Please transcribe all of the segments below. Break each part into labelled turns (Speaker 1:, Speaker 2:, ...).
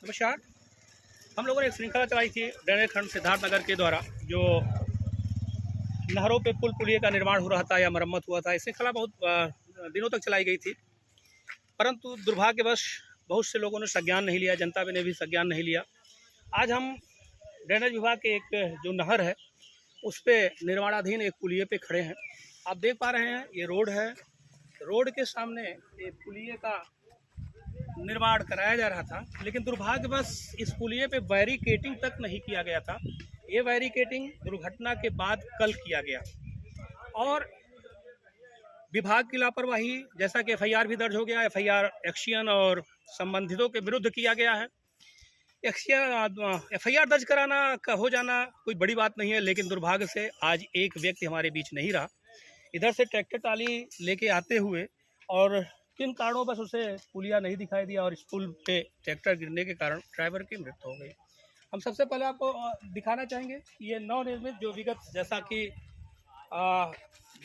Speaker 1: नमस्कार। हम लोगों ने एक श्रृंखला चलाई थी ड्रेनेज खंड सिद्धार्थनगर के द्वारा, जो नहरों पे पुल पुलिये का निर्माण हो रहा था या मरम्मत हुआ था। ये श्रृंखला बहुत दिनों तक चलाई गई थी, परंतु दुर्भाग्यवश बहुत से लोगों ने संज्ञान नहीं लिया, जनता ने भी संज्ञान नहीं लिया। आज हम ड्रेनेज विभाग के एक जो नहर है उस पर निर्माणाधीन एक पुलिये पे खड़े हैं। आप देख पा रहे हैं ये रोड है, रोड के सामने एक पुलिये का निर्माण कराया जा रहा था, लेकिन दुर्भाग्यवश इस पुलिये पे बैरिकेटिंग तक नहीं किया गया था। ये बैरिकेटिंग दुर्घटना के बाद कल किया गया और विभाग की लापरवाही, जैसा कि एफआईआर भी दर्ज हो गया। एफआईआर एक्शन और संबंधितों के विरुद्ध किया गया है। एफआईआर दर्ज कराना का हो जाना कोई बड़ी बात नहीं है, लेकिन दुर्भाग्य से आज एक व्यक्ति हमारे बीच नहीं रहा। इधर से ट्रैक्टर ट्राली लेके आते हुए और किन कारणों बस उसे पुलिया नहीं दिखाई दिया और इस पुल पे ट्रैक्टर गिरने के कारण ड्राइवर की मृत्यु हो गई। हम सबसे पहले आपको दिखाना चाहेंगे ये नवनिर्मित जो विगत जैसा कि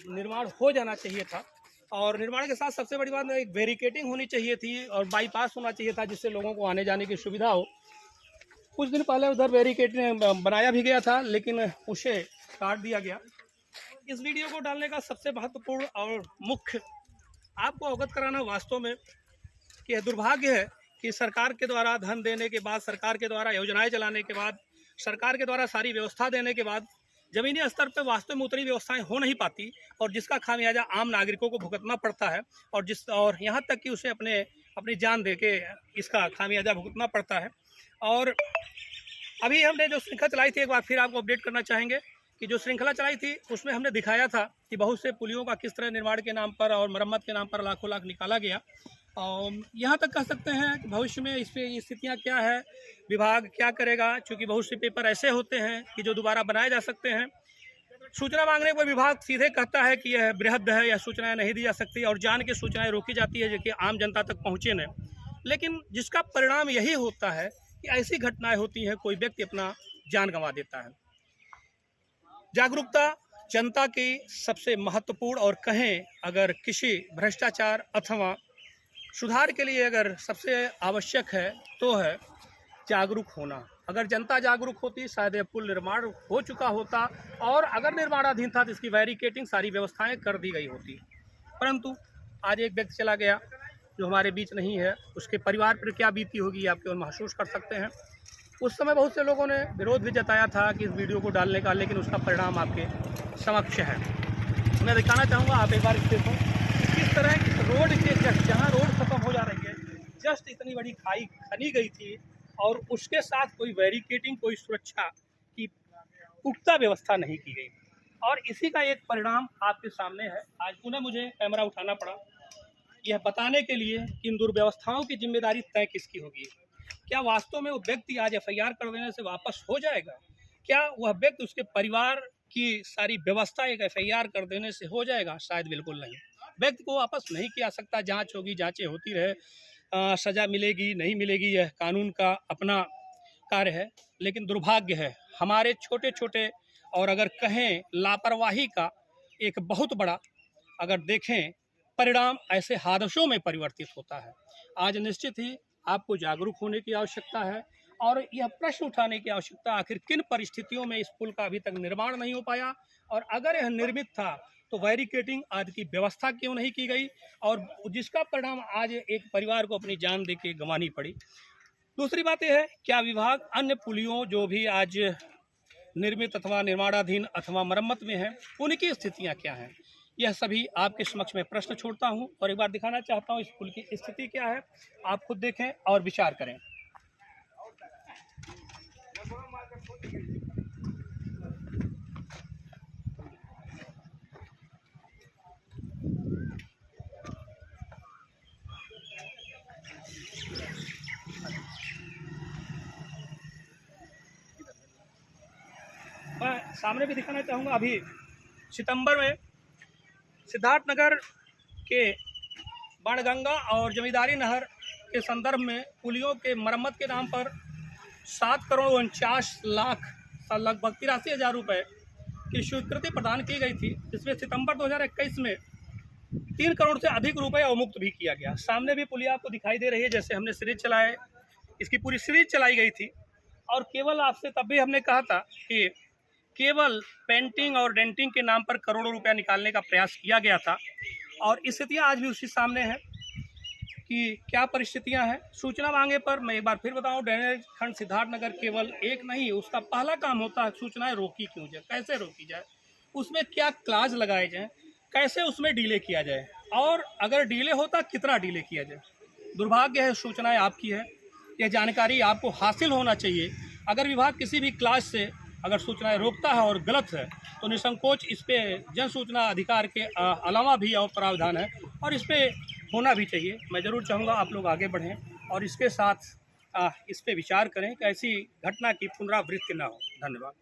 Speaker 1: निर्माण हो जाना चाहिए था, और निर्माण के साथ सबसे बड़ी बात एक बैरिकेटिंग होनी चाहिए थी और बाईपास होना चाहिए था, जिससे लोगों को आने जाने की सुविधा हो। कुछ दिन पहले उधर बैरिकेटिंग बनाया भी गया था, लेकिन उसे काट दिया गया। इस वीडियो को डालने का सबसे महत्वपूर्ण और मुख्य आपको अवगत कराना वास्तव में कि यह दुर्भाग्य है कि सरकार के द्वारा धन देने के बाद, सरकार के द्वारा योजनाएं चलाने के बाद, सरकार के द्वारा सारी व्यवस्था देने के बाद ज़मीनी स्तर पर वास्तव में उतनी व्यवस्थाएं हो नहीं पाती, और जिसका खामियाजा आम नागरिकों को भुगतना पड़ता है, और यहाँ तक कि उसे अपनी जान दे के इसका खामियाजा भुगतना पड़ता है। और अभी हमने जो श्रृंखला चलाई थी, एक बार फिर आपको अपडेट करना चाहेंगे कि जो श्रृंखला चलाई थी उसमें हमने दिखाया था कि बहुत से पुलियों का किस तरह निर्माण के नाम पर और मरम्मत के नाम पर लाखों लाख निकाला गया। और यहाँ तक कह सकते हैं कि भविष्य में इस पर स्थितियाँ क्या है, विभाग क्या करेगा, क्योंकि बहुत से पेपर ऐसे होते हैं कि जो दोबारा बनाए जा सकते हैं। सूचना मांगने पर विभाग सीधे कहता है कि यह बृहद है, यह सूचनाएँ नहीं दी जा सकती, और जान के सूचनाएँ रोकी जाती है जो कि आम जनता तक पहुँचे न। लेकिन जिसका परिणाम यही होता है कि ऐसी घटनाएँ होती हैं, कोई व्यक्ति अपना जान गंवा देता है। जागरूकता जनता की सबसे महत्वपूर्ण, और कहें अगर किसी भ्रष्टाचार अथवा सुधार के लिए अगर सबसे आवश्यक है तो है जागरूक होना। अगर जनता जागरूक होती शायद यह पुल निर्माण हो चुका होता, और अगर निर्माणाधीन था तो इसकी बैरिकेटिंग सारी व्यवस्थाएं कर दी गई होती। परंतु आज एक व्यक्ति चला गया जो हमारे बीच नहीं है, उसके परिवार पर क्या बीती होगी आप केवल महसूस कर सकते हैं। उस समय बहुत से लोगों ने विरोध भी जताया था कि इस वीडियो को डालने का, लेकिन उसका परिणाम आपके समक्ष है। मैं दिखाना चाहूँगा, आप एक बार इस देखो किस तरह इस रोड के जहाँ रोड खत्म हो जा रही है, जस्ट इतनी बड़ी खाई खनी गई थी, और उसके साथ कोई बैरिकेटिंग, कोई सुरक्षा की पुख्ता व्यवस्था नहीं की गई। और इसी का एक परिणाम आपके सामने है। आज पुनः मुझे कैमरा उठाना पड़ा यह बताने के लिए कि इन दुर्व्यवस्थाओं की जिम्मेदारी तय किसकी होगी। क्या वास्तव में वो व्यक्ति आज एफआईआर कर देने से वापस हो जाएगा? क्या वह व्यक्ति, उसके परिवार की सारी व्यवस्था एक एफआईआर कर देने से हो जाएगा? शायद बिल्कुल नहीं। व्यक्ति को वापस नहीं किया सकता। जांच होगी, जांचें होती रहे, सज़ा मिलेगी नहीं मिलेगी, यह कानून का अपना कार्य है। लेकिन दुर्भाग्य है हमारे छोटे छोटे, और अगर कहें लापरवाही का एक बहुत बड़ा अगर देखें परिणाम ऐसे हादसों में परिवर्तित होता है। आज निश्चित ही आपको जागरूक होने की आवश्यकता है, और यह प्रश्न उठाने की आवश्यकता आखिर किन परिस्थितियों में इस पुल का अभी तक निर्माण नहीं हो पाया, और अगर यह निर्मित था तो बैरिकेटिंग आदि की व्यवस्था क्यों नहीं की गई, और जिसका परिणाम आज एक परिवार को अपनी जान दे के गंवानी पड़ी। दूसरी बात यह है, क्या विभाग अन्य पुलियों जो भी आज निर्मित अथवा निर्माणाधीन अथवा मरम्मत में हैं, उनकी स्थितियाँ क्या हैं? यह सभी आपके समक्ष में प्रश्न छोड़ता हूं, और एक बार दिखाना चाहता हूं इस पुल की स्थिति क्या है। आप खुद देखें और विचार करें। मैं सामने भी दिखाना चाहूँगा, अभी सितंबर में सिद्धार्थनगर के बाणगंगा और जमींदारी नहर के संदर्भ में पुलियों के मरम्मत के नाम पर 7 करोड़ 49 लाख लगभग 83,000 रुपये की स्वीकृति प्रदान की गई थी, जिसमें सितंबर 2021 में 3 करोड़ से अधिक रुपये अवमुक्त भी किया गया। सामने भी पुलिया आपको दिखाई दे रही है, जैसे हमने सीरीज चलाए इसकी पूरी सीरीज चलाई गई थी। और केवल आपसे तब भी हमने कहा था कि केवल पेंटिंग और डेंटिंग के नाम पर करोड़ों रुपया निकालने का प्रयास किया गया था, और स्थितियाँ आज भी उसी सामने हैं कि क्या परिस्थितियां हैं। सूचना मांगे पर मैं एक बार फिर बताऊं, ड्रेनेज खंड सिद्धार्थनगर केवल एक नहीं, उसका पहला काम होता है सूचनाएं रोकी क्यों जाए, कैसे रोकी जाए, उसमें क्या क्लाज लगाए जाएं, कैसे उसमें डिले किया जाए, और अगर डिले होता कितना डिले किया जाए। दुर्भाग्य है, सूचनाएं आपकी है, यह जानकारी आपको हासिल होना चाहिए। अगर विभाग किसी भी क्लास से अगर सूचनाएं रोकता है और गलत है तो निसंकोच इस पर जन सूचना अधिकार के अलावा भी और प्रावधान है, और इस पर होना भी चाहिए। मैं ज़रूर चाहूँगा आप लोग आगे बढ़ें और इसके साथ इस पे विचार करें कि ऐसी घटना की पुनरावृत्ति ना हो। धन्यवाद।